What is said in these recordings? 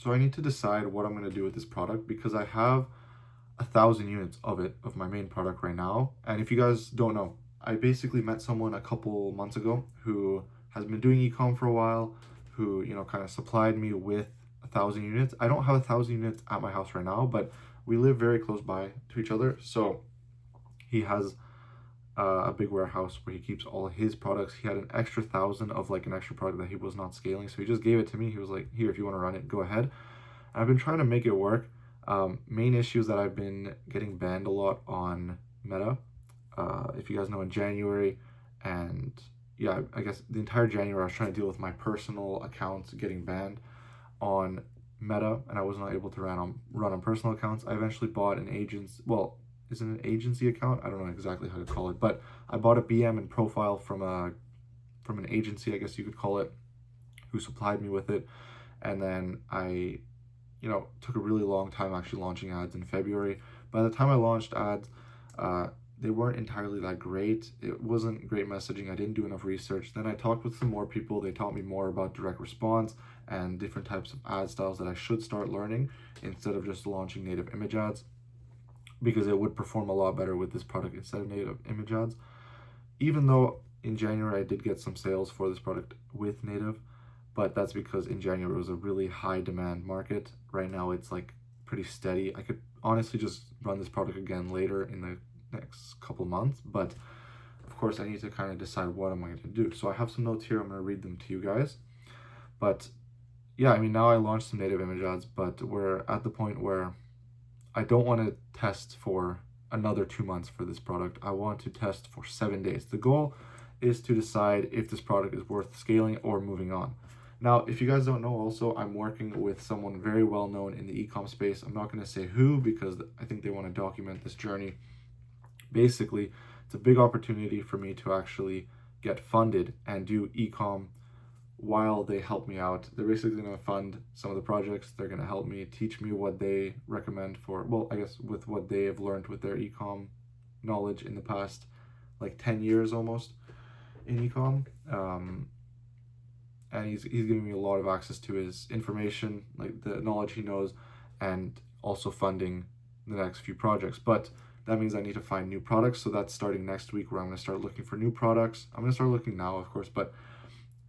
So I need to decide what I'm going to do with this product because I have 1,000 units of it, of my main product right now. And if you guys don't know, I basically met someone a couple months ago who has been doing ecom for a while, who, kind of supplied me with 1,000 units. I don't have 1,000 units at my house right now, but we live very close by to each other. So he has a big warehouse where he keeps all of his products. He had an extra 1,000 of like an extra product that he was not scaling. So he just gave it to me. He was like, here, if you want to run it, go ahead. I've been trying to make it work. Main issue is that I've been getting banned a lot on Meta. If you guys know, in January, and yeah, I guess the entire January I was trying to deal with my personal accounts getting banned on Meta, and I was not able to run on personal accounts. I eventually bought an agent's, well, is it an agency account? I don't know exactly how to call it, but I bought a BM and profile from an agency, I guess you could call it, who supplied me with it, and then I took a really long time actually launching ads in February. By the time I launched ads, they weren't entirely that great. It wasn't great messaging. I didn't do enough research. Then I talked with some more people. They taught me more about direct response and different types of ad styles that I should start learning instead of just launching native image ads, because it would perform a lot better with this product instead of native image ads. Even though in January I did get some sales for this product with native, but that's because in January it was a really high demand market. Right now it's like pretty steady. I could honestly just run this product again later in the next couple months, but of course I need to kind of decide what am I going to do. So I have some notes here. I'm going to read them to you guys. But yeah, I mean, now I launched some native image ads, but we're at the point where I don't want to test for another 2 months for this product. I want to test for 7 days. The goal is to decide if this product is worth scaling or moving on. Now, if you guys don't know, also, I'm working with someone very well known in the ecom space. I'm not going to say who because I think they want to document this journey. Basically, it's a big opportunity for me to actually get funded and do ecom while they help me out. They're basically going to fund some of the projects. They're going to help me, teach me what they recommend for, well, I guess with what they have learned with their ecom knowledge in the past like 10 years almost in ecom. And he's giving me a lot of access to his information, like the knowledge he knows, and also funding the next few projects. But that means I need to find new products. So that's starting next week, where I'm going to start looking for new products. I'm going to start looking now, of course, but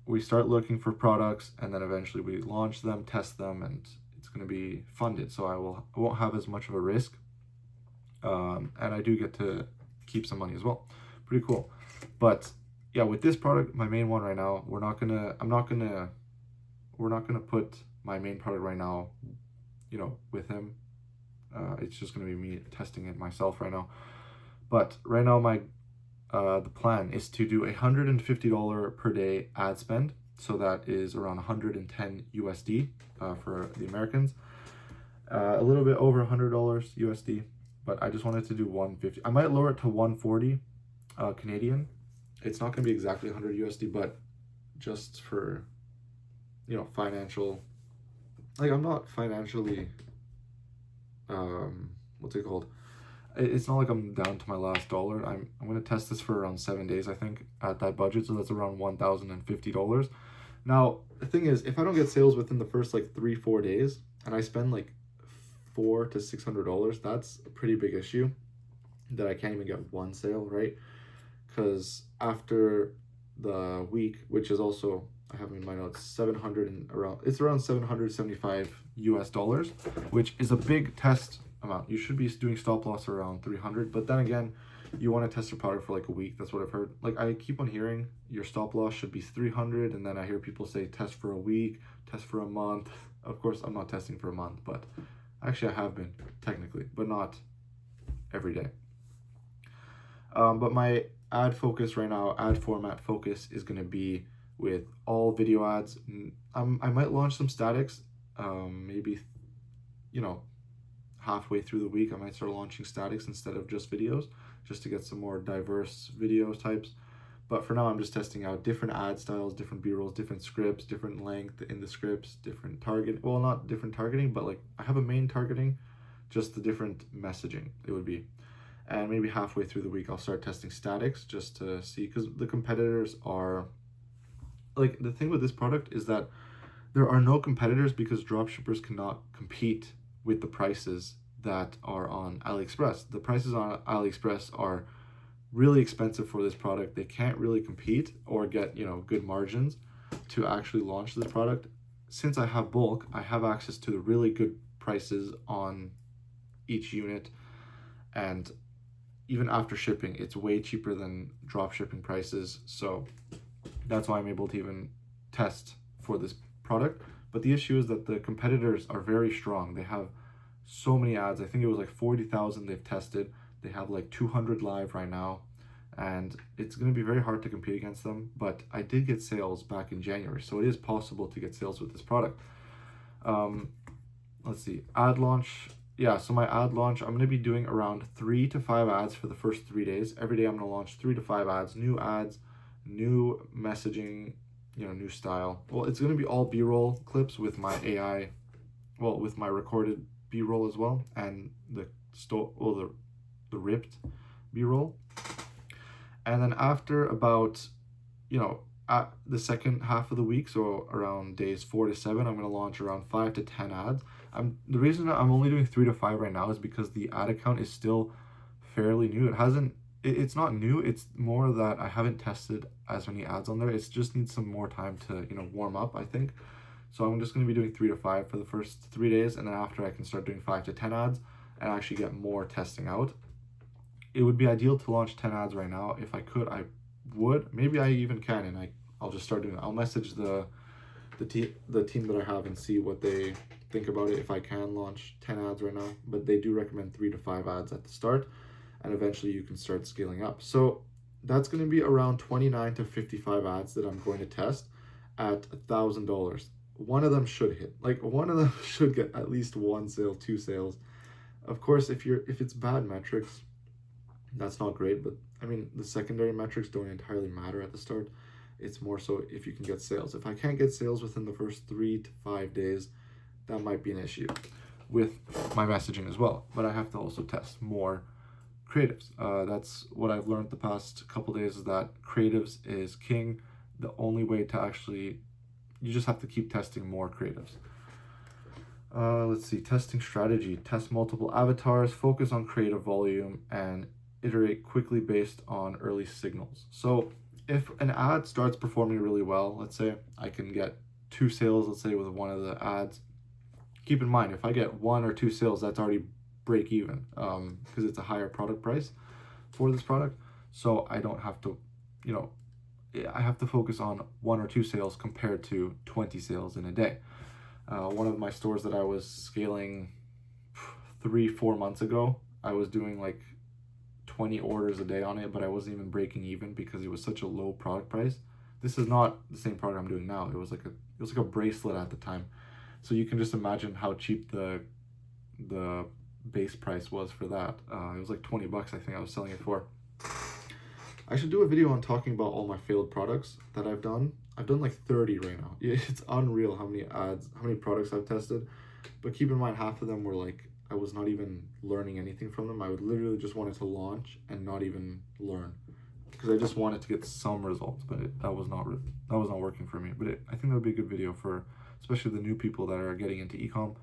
we start looking for products, and then eventually we launch them, test them, and it's going to be funded. So I won't have as much of a risk, and I do get to keep some money as well. Pretty cool. But yeah, with this product, my main one right now, we're not gonna put my main product right now, with him. It's just gonna be me testing it myself right now. But right now, the plan is to do $150 per day ad spend. So that is around 110 USD for the Americans. A little bit over $100 USD, but I just wanted to do 150. I might lower it to 140 Canadian. It's not going to be exactly 100 USD, but just for, financial, like I'm not financially, what's it called? It's not like I'm down to my last dollar. I'm going to test this for around 7 days, I think, at that budget. So that's around $1,050. Now, the thing is, if I don't get sales within the first like 3-4 days, and I spend like $400 to $600, that's a pretty big issue that I can't even get one sale, right? Because after the week, which is also, I have in my notes, 700 and around, it's around 775 US dollars, which is a big test amount. You should be doing stop loss around 300, but then again, you want to test your product for like a week. That's what I've heard. Like, I keep on hearing your stop loss should be 300, and then I hear people say test for a week, test for a month. Of course, I'm not testing for a month, but actually I have been technically, but not every day. But my ad focus right now, ad format focus, is going to be with all video ads. I might launch some statics, maybe, halfway through the week. I might start launching statics instead of just videos, just to get some more diverse video types. But for now, I'm just testing out different ad styles, different B-rolls, different scripts, different length in the scripts, different target. Well, not different targeting, but like I have a main targeting, just the different messaging it would be. And maybe halfway through the week, I'll start testing statics just to see, because the competitors are, like, the thing with this product is that There are no competitors because dropshippers cannot compete with the prices that are on AliExpress. The prices on AliExpress are really expensive for this product. They can't really compete or get, good margins to actually launch this product. Since I have bulk, I have access to the really good prices on each unit, and even after shipping, it's way cheaper than drop shipping prices. So that's why I'm able to even test for this product. But the issue is that the competitors are very strong. They have so many ads. I think it was like 40,000 they've tested. They have like 200 live right now, and it's going to be very hard to compete against them. But I did get sales back in January, so it is possible to get sales with this product. Let's see, ad launch. Yeah, so my ad launch, I'm going to be doing around 3 to 5 ads for the first 3 days. Every day I'm going to launch 3 to 5 ads, new messaging, new style. Well, it's going to be all B-roll clips with my AI, with my recorded B-roll as well, and the ripped B-roll. And then after about, at the second half of the week, so around days 4 to 7, I'm going to launch around 5 to 10 ads. The reason I'm only doing 3 to 5 right now is because the ad account is still fairly new. It's not new, it's more that I haven't tested as many ads on there. It just needs some more time to, warm up, I think. So I'm just going to be doing 3 to 5 for the first 3 days, and then after I can start doing 5 to 10 ads and actually get more testing out. It would be ideal to launch 10 ads right now. If I could, I would. Maybe I even can, and I'll just start doing it. I'll message the team that I have and see what they think about it, if I can launch 10 ads right now. But they do recommend 3 to 5 ads at the start, and eventually you can start scaling up. So that's going to be around 29 to 55 ads that I'm going to test at $1,000. One of them should hit. One of them should get at least 1 sale, 2 sales. Of course, if it's bad metrics, that's not great, but I mean, the secondary metrics don't entirely matter at the start. It's more so if you can get sales. If I can't get sales within the first 3 to 5 days, that might be an issue with my messaging as well. But I have to also test more creatives. That's what I've learned the past couple days, is that creatives is king. The only way to actually, you just have to keep testing more creatives. Let's see, testing strategy. Test multiple avatars, focus on creative volume, and iterate quickly based on early signals. So if an ad starts performing really well, let's say I can get 2 sales, let's say with one of the ads. Keep in mind, if I get 1 or 2 sales, that's already break even, because it's a higher product price for this product. So I don't have to, I have to focus on 1 or 2 sales compared to 20 sales in a day. One of my stores that I was scaling 3-4 months ago, I was doing like 20 orders a day on it, but I wasn't even breaking even because it was such a low product price. This is not the same product I'm doing now. It was like a bracelet at the time. So you can just imagine how cheap the base price was for that. It was like $20, I think I was selling it for. I should do a video on talking about all my failed products that I've done. I've done like 30 right now. It's unreal how many products I've tested. But keep in mind, half of them were like, I was not even learning anything from them. I would literally just wanted to launch and not even learn, because I just wanted to get some results, but that was not working for me. But I think that would be a good video for especially the new people that are getting into ecom,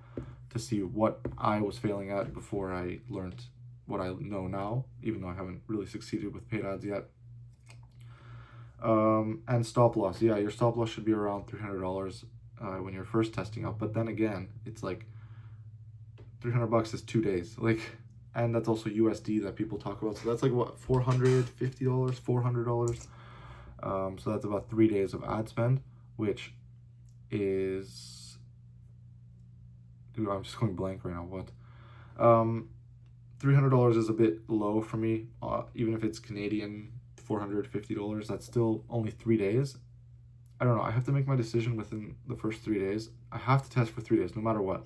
to see what I was failing at before I learned what I know now, even though I haven't really succeeded with paid ads yet. And stop loss. Yeah, your stop loss should be around $300 when you're first testing out. But then again, it's like $300 is 2 days. And that's also USD that people talk about. So that's like what, $450, $400. So that's about 3 days of ad spend, which is, dude, I'm just going blank right now. What? $300 is a bit low for me, even if it's Canadian. $450, that's still only 3 days. I don't know, I have to make my decision within the first 3 days. I have to test for 3 days no matter what.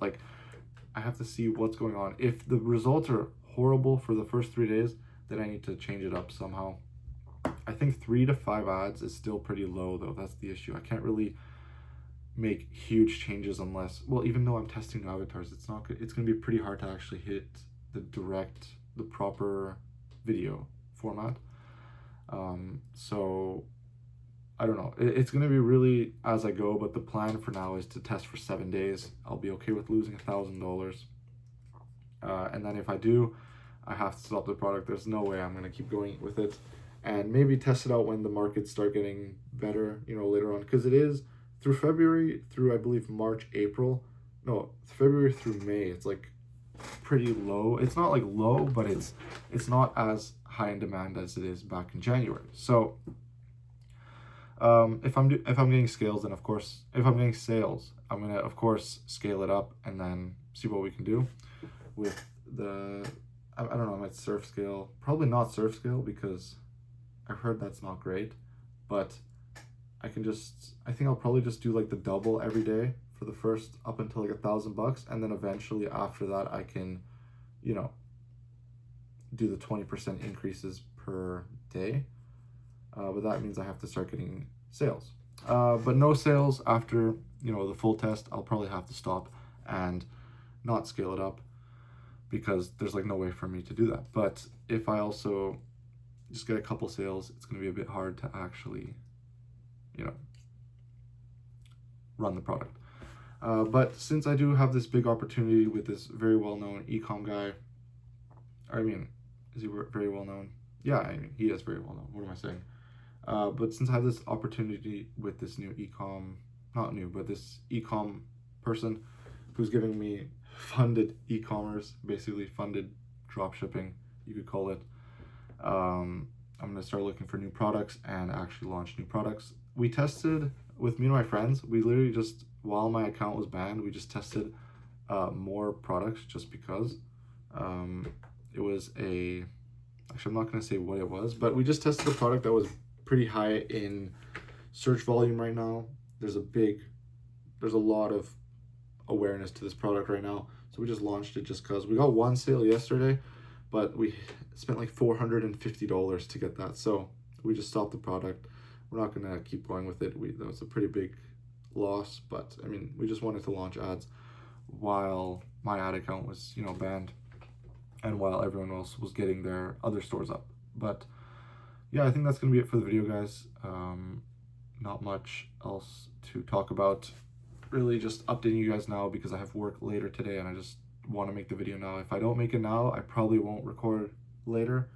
I have to see what's going on. If the results are horrible for the first 3 days, then I need to change it up somehow. I think 3 to 5 ads is still pretty low though. That's the issue. I can't really make huge changes unless, well, even though I'm testing new avatars, it's not good. It's going to be pretty hard to actually hit the proper video format. So I don't know. It's going to be really as I go, but the plan for now is to test for 7 days. I'll be okay with losing $1,000. And then if I do, I have to stop the product. There's no way I'm going to keep going with it. And maybe test it out when the markets start getting better, you know, later on. Because it is through February, through I believe March, April. No, February through May, it's like pretty low. It's not like low, but it's not as high in demand as it is back in January. So if I'm getting scales, then of course, if I'm getting sales, I'm gonna of course scale it up and then see what we can do with the I don't know, I might surf scale. Probably not surf scale because I've heard that's not great, but I think I'll probably just do like the double every day for the first up until like $1,000, and then eventually after that I can, you know, do the 20% increases per day. But that means I have to start getting sales. But no sales after, you know, the full test. I'll probably have to stop and not scale it up because there's like no way for me to do that. But if I also just get a couple sales, it's going to be a bit hard to actually, you know, run the product. But since I do have this big opportunity with this very well-known ecom guy, I mean, is he very well-known? Yeah, I mean, he is very well-known. What am I saying? But since I have this opportunity with this new this ecom person who's giving me funded e-commerce, basically funded dropshipping, you could call it, I'm going to start looking for new products and actually launch new products. We tested with me and my friends. We literally just, while my account was banned, we just tested more products just because. It was actually I'm not going to say what it was, but we just tested a product that was pretty high in search volume right now. There's a lot of awareness to this product right now. So we just launched it just because we got one sale yesterday, but we spent like $450 to get that. So we just stopped the product. We're not going to keep going with it. That was a pretty big loss, but I mean, we just wanted to launch ads while my ad account was, you know, banned and while everyone else was getting their other stores up. But yeah, I think that's going to be it for the video, guys. Not much else to talk about. Really just updating you guys now because I have work later today and I just want to make the video now. If I don't make it now, I probably won't record later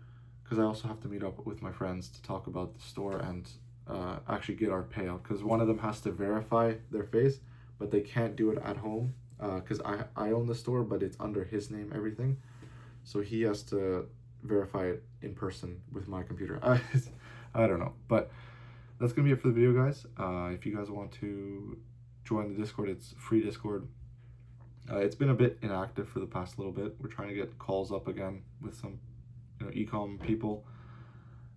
because I also have to meet up with my friends to talk about the store and actually get our payout, because one of them has to verify their face, but they can't do it at home because I own the store, but it's under his name, everything. So he has to verify it in person with my computer. I don't know, but that's gonna be it for the video, guys. If you guys want to join the Discord, it's free Discord. It's been a bit inactive for the past little bit. We're trying to get calls up again with some, you know, ecom people.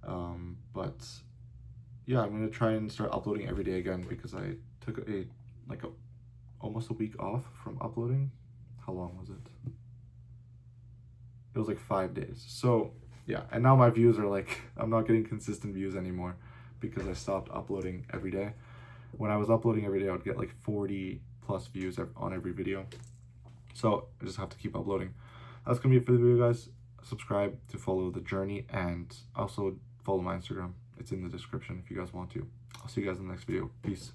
But yeah, I'm gonna try and start uploading every day again because I took almost a week off from uploading. How long was it? It was like 5 days. So yeah, and now my views are like, I'm not getting consistent views anymore because I stopped uploading every day. When I was uploading every day, I would get like 40 plus views on every video. So I just have to keep uploading. That's gonna be it for the video, guys. Subscribe to follow the journey and also follow my Instagram. It's in the description if you guys want to. I'll see you guys in the next video. Peace.